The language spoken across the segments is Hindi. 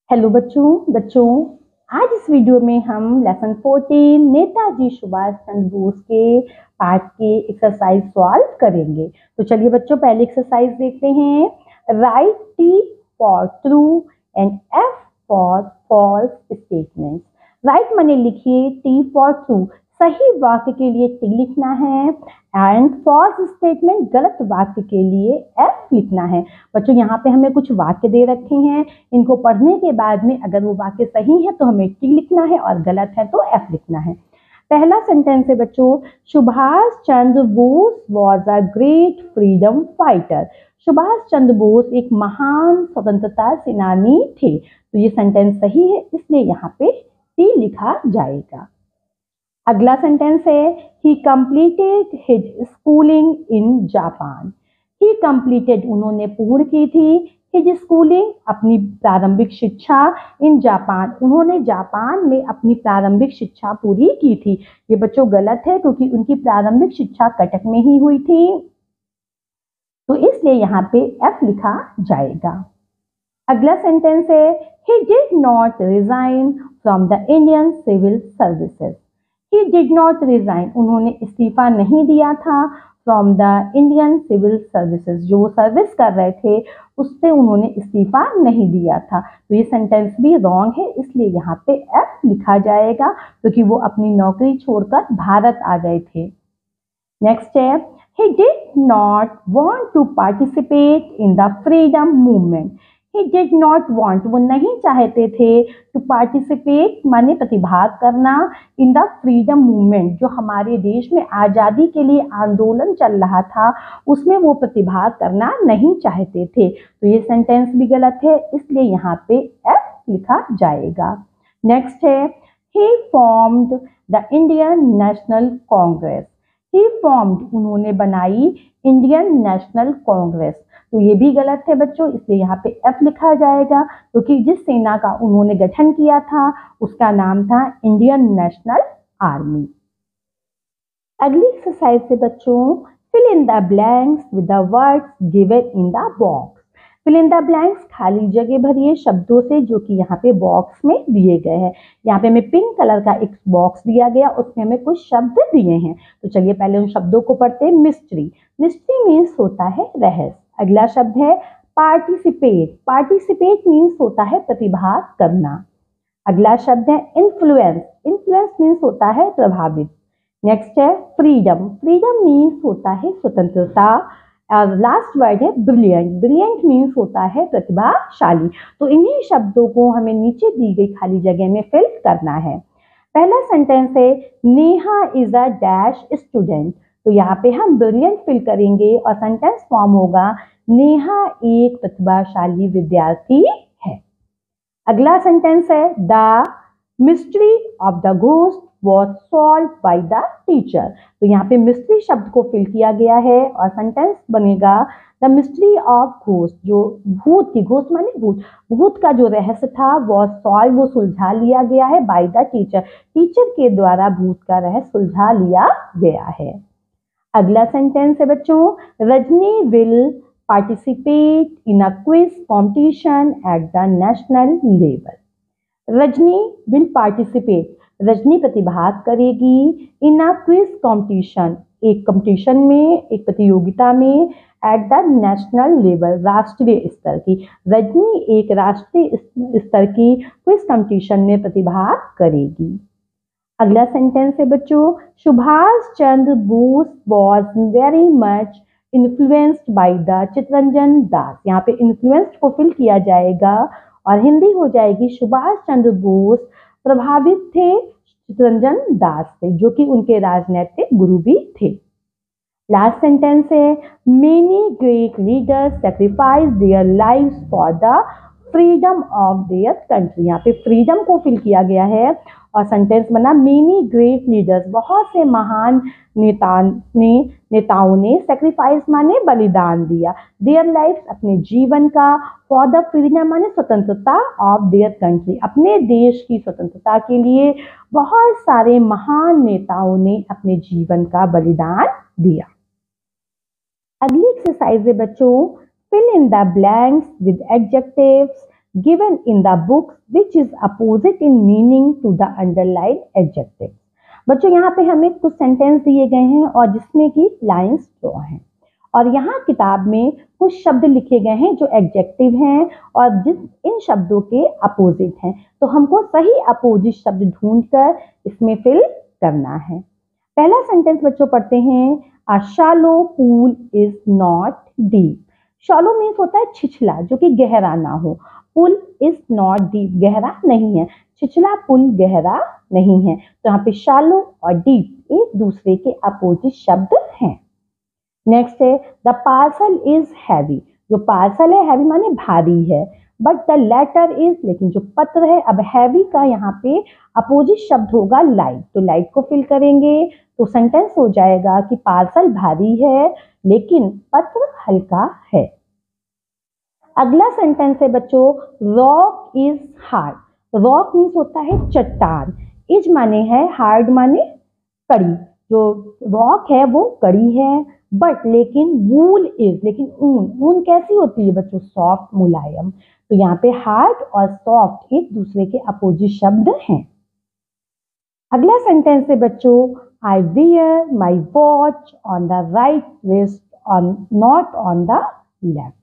हेलो बच्चों आज इस वीडियो में हम लेसन 14 नेताजी सुभाष चंद्र बोस के पार्ट के एक्सरसाइज सॉल्व करेंगे। तो चलिए बच्चों पहले एक्सरसाइज देखते हैं। Write T for true and F for false statements. Write माने लिखिए टी फॉर ट्रू, सही वाक्य के लिए टी लिखना है, एंड फॉल्स स्टेटमेंट गलत वाक्य के लिए एफ लिखना है। बच्चों यहाँ पे हमें कुछ वाक्य दे रखे हैं, इनको पढ़ने के बाद में अगर वो वाक्य सही है तो हमें टी लिखना है और गलत है तो एफ लिखना है। पहला सेंटेंस है बच्चों, Subhash Chandra Bose was a great freedom fighter. Subhash Chandra Bose एक महान स्वतंत्रता सेनानी थे। तो ये सेंटेंस सही है, इसलिए यहाँ पे टी लिखा जाएगा। अगला सेंटेंस है, ही completed his schooling in Japan. He completed उन्होंने पूर्ण की थी, हिज स्कूलिंग अपनी प्रारंभिक शिक्षा, इन जापान उन्होंने जापान में अपनी प्रारंभिक शिक्षा पूरी की थी। ये बच्चों गलत है क्योंकि उनकी प्रारंभिक शिक्षा कटक में ही हुई थी, तो इसलिए यहाँ पे एफ लिखा जाएगा। अगला सेंटेंस है, he did not resign from the Indian civil services. He did not resign, उन्होंने इस्तीफा नहीं दिया था from the Indian civil services, जो वो सर्विस कर रहे थे उससे उन्होंने इस्तीफा नहीं दिया था। तो ये सेंटेंस भी रॉन्ग है, इसलिए यहाँ पे एफ लिखा जाएगा क्योंकि वो अपनी नौकरी छोड़कर भारत आ गए थे। नेक्स्ट है, he did not want to participate in the freedom movement. He did not want, वो नहीं चाहते थे, to participate माने प्रतिभाग करना, in the freedom movement, जो हमारे देश में आज़ादी के लिए आंदोलन चल रहा था उसमें वो प्रतिभाग करना नहीं चाहते थे। तो ये सेंटेंस भी गलत है, इसलिए यहाँ पे एफ लिखा जाएगा। नेक्स्ट है, he formed the Indian National Congress. He formed, उन्होंने बनाई इंडियन नेशनल कांग्रेस। तो ये भी गलत है बच्चों, इसलिए यहाँ पे एफ लिखा जाएगा क्योंकि जिस सेना का उन्होंने गठन किया था उसका नाम था इंडियन नेशनल आर्मी। अगली एक्सरसाइज से बच्चों, fill in the blanks with the words given in the box. Fill in the blanks, खाली जगह भरिए शब्दों से जो कि यहाँ पे बॉक्स में दिए गए हैं। यहाँ पे हमें पिंक कलर का एक बॉक्स दिया गया, उसमें हमें कुछ शब्द दिए हैं। तो चलिए पहले उन शब्दों को पढ़ते हैं। मिस्ट्री, मिस्ट्री मीन्स होता है रहस्य। अगला शब्द है पार्टिसिपेट, पार्टिसिपेट मीन्स होता है प्रतिभाग करना। अगला शब्द है इन्फ्लुएंस, इन्फ्लुएंस मीन्स होता है प्रभावित। नेक्स्ट है फ्रीडम, फ्रीडम मीन्स होता है स्वतंत्रता। और लास्ट वर्ड है ब्रिलियंट, ब्रिलियंट मीन्स होता है प्रतिभाशाली। तो इन्हीं शब्दों को हमें नीचे दी गई खाली जगह में फिल करना है। पहला सेंटेंस है, Neha is a dash student. तो यहाँ पे हम ब्रिलियंट फिल करेंगे और सेंटेंस फॉर्म होगा, नेहा एक प्रतिभाशाली विद्यार्थी है। अगला सेंटेंस है, the mystery of the ghost was solved by the teacher। तो यहाँ पे मिस्ट्री शब्द को फिल किया गया है और सेंटेंस बनेगा, द मिस्ट्री ऑफ घोस्ट, जो भूत की, घोस्ट माने भूत, भूत का जो रहस्य था was solved, वो सुलझा लिया गया है by the teacher, टीचर के द्वारा भूत का रहस्य सुलझा लिया गया है। अगला सेंटेंस है बच्चों, Rajni will participate in a quiz competition at the national level. Rajni will participate, Rajni प्रतिभाग करेगी इन अ क्विज कॉम्पिटिशन, एक कंपटीशन में, एक प्रतियोगिता में, एट द नेशनल लेवल, राष्ट्रीय स्तर की। रजनी एक राष्ट्रीय स्तर की क्विज कंपटीशन में प्रतिभाग करेगी। अगला सेंटेंस है बच्चों, Subhash Chandra Bose was very much influenced by the Chittaranjan Das. यहाँ पे इन्फ्लुएंस्ड को फिल किया जाएगा और हिंदी हो जाएगी, सुभाष चंद्र बोस प्रभावित थे चित्तरंजन दास से, जो कि उनके राजनीतिक गुरु भी थे। लास्ट सेंटेंस है, many great leaders sacrifice their lives for the freedom of their country. यहाँ पे फ्रीडम को फिल किया गया है और सेंटेंस बना, मेनी ग्रेट लीडर्स, बहुत से महान नेताओं ने सैक्रिफाइस माने बलिदान दिया, देयर लाइफ अपने जीवन का, फॉर द फ्रीडम माने स्वतंत्रता, ऑफ देयर कंट्री अपने देश की स्वतंत्रता के लिए बहुत सारे महान नेताओं ने अपने जीवन का बलिदान दिया। अगली एक्सरसाइज है बच्चों, fill in the blanks with adjectives given in the books which is opposite in meaning to the underlined adjective। बच्चों यहाँ पे हमें कुछ सेंटेंस दिए गए हैं और जिसमें की लाइंस ड्रॉ हैं और यहाँ किताब में कुछ शब्द लिखे गए हैं जो एडजेक्टिव हैं और इन शब्दों के अपोजिट हैं, तो हमको सही अपोजिट शब्द ढूंढकर इसमें फिल करना है। पहला सेंटेंस बच्चों पढ़ते हैं, a shallow pool is not deep. Shallow means होता है छिछला, जो कि गहरा ना हो। पुल इज नॉट डीप, गहरा नहीं है। छिछला पुल गहरा नहीं है। तो यहाँ पे शैलो और डीप एक दूसरे के अपोजिट शब्द हैं। नेक्स्ट है, द पार्सल इज हैवी। जो पार्सल है हैवी माने भारी है, बट द लेटर इज, लेकिन जो पत्र है, अब हैवी का यहाँ पे अपोजिट शब्द होगा लाइट, तो लाइट को फिल करेंगे तो सेंटेंस हो जाएगा कि पार्सल भारी है लेकिन पत्र हल्का है। अगला सेंटेंस है बच्चों, rock is hard. Rock means होता है चट्टान, इज माने है, हार्ड माने कड़ी। जो रॉक है वो कड़ी है, बट लेकिन वूल इज, लेकिन ऊन कैसी होती है बच्चों, सॉफ्ट, मुलायम। तो यहाँ पे हार्ड और सॉफ्ट एक दूसरे के अपोजिट शब्द हैं। अगला सेंटेंस है बच्चों, I wear my watch on the right wrist on not on the left.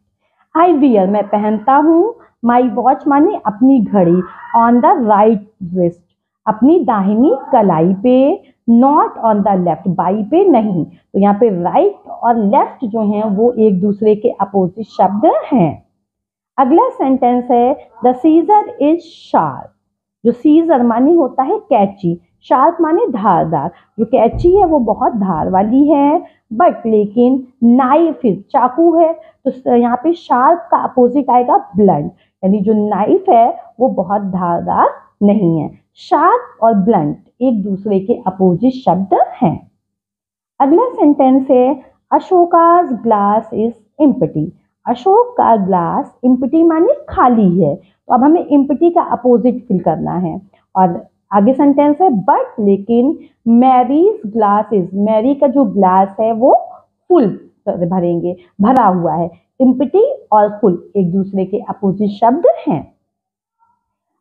I wear मैं पहनता हूँ, माई वॉच माने अपनी घड़ी, ऑन द राइट रिस्ट अपनी दाहिनी कलाई पे, not on the left by पे नहीं। तो यहाँ पे राइट और लेफ्ट जो हैं वो एक दूसरे के अपोजिट शब्द हैं। अगला सेंटेंस है, द सीजर इज शार्प। जो सीजर माने होता है कैंची, शार्प माने धारदार। जो कैंची है वो बहुत धार वाली है, बट लेकिन नाइफ इज, चाकू है, तो यहाँ पे शार्प का अपोजिट आएगा ब्लंट, यानी जो नाइफ है वो बहुत धारदार नहीं है। शार्प और ब्लंट एक दूसरे के अपोजिट शब्द हैं। अगला सेंटेंस है, Ashoka's glass is empty. Ashok का ग्लास, एम्प्टी माने खाली है, तो अब हमें एम्प्टी का अपोजिट फिल करना है। और आगे सेंटेंस है, बट लेकिन मैरीज ग्लास इज, मैरी का जो ग्लास है वो फुल भरेंगे, भरा हुआ है। एम्प्टी और फुल एक दूसरे के अपोजिट शब्द हैं।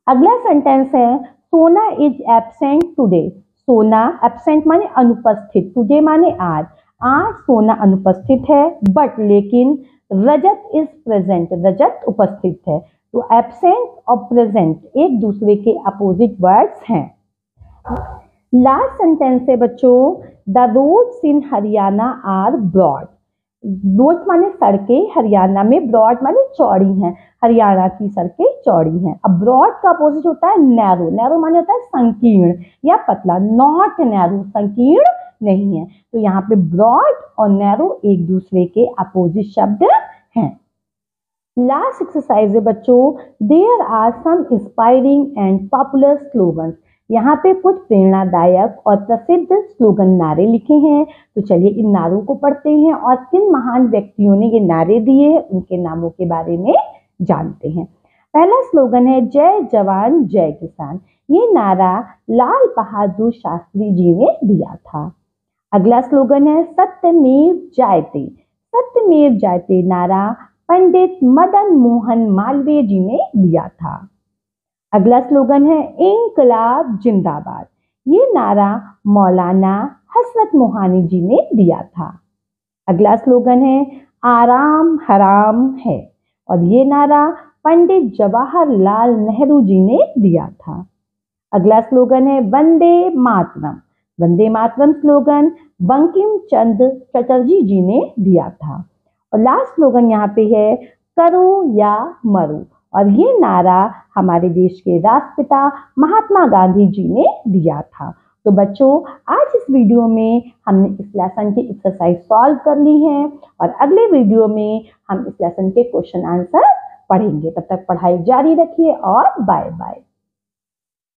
अगला सेंटेंस है, सोना इज एब्सेंट टुडे। सोना एब्सेंट माने अनुपस्थित, टुडे माने आज, आज सोना अनुपस्थित है, बट लेकिन रजत इज प्रेजेंट, रजत उपस्थित है। तो एब्सेंट और प्रेजेंट एक दूसरे के अपोजिट वर्ड्स हैं। लास्ट सेंटेंस है बच्चों, the roads in Haryana are broad. Roads माने सड़कें, हरियाणा में, ब्रॉड माने चौड़ी हैं, हरियाणा की सड़कें चौड़ी हैं। अब ब्रॉड का अपोजिट होता है नैरो, नैरो माने होता है संकीर्ण या पतला, नॉट नैरो, संकीर्ण नहीं है। तो यहाँ पे ब्रॉड और नैरो एक दूसरे के अपोजिट शब्द हैं। लास्ट एक्सरसाइज है बच्चों, there are some inspiring and popular slogans. यहाँ पे कुछ प्रेरणादायक और प्रसिद्ध स्लोगन नारे लिखे हैं, तो चलिए इन नारों को पढ़ते हैं और किन महान व्यक्तियों ने ये नारे दिए हैं उनके नामों के बारे में जानते हैं। पहला स्लोगन है, जय जवान जय किसान। ये नारा लाल बहादुर शास्त्री जी ने दिया था। अगला स्लोगन है, सत्यमेव जयते। सत्यमेव जयते नारा पंडित मदन मोहन मालवीय जी ने दिया था। अगला स्लोगन है, इंकलाब जिंदाबाद। ये नारा मौलाना हसरत मोहानी जी ने दिया था। अगला स्लोगन है, आराम हराम है, और ये नारा पंडित जवाहरलाल नेहरू जी ने दिया था। अगला स्लोगन है, वंदे मातरम। वंदे मातरम स्लोगन बंकिम चंद्र चटर्जी जी ने दिया था। और लास्ट स्लोगन यहाँ पे है, करो या मरो, और ये नारा हमारे देश के राष्ट्रपिता महात्मा गांधी जी ने दिया था। तो बच्चों, आज इस वीडियो में हमने इस लेसन की एक्सरसाइज सॉल्व कर ली है और अगले वीडियो में हम इस लेसन के क्वेश्चन आंसर पढ़ेंगे। तब तक पढ़ाई जारी रखिए और बाय बाय।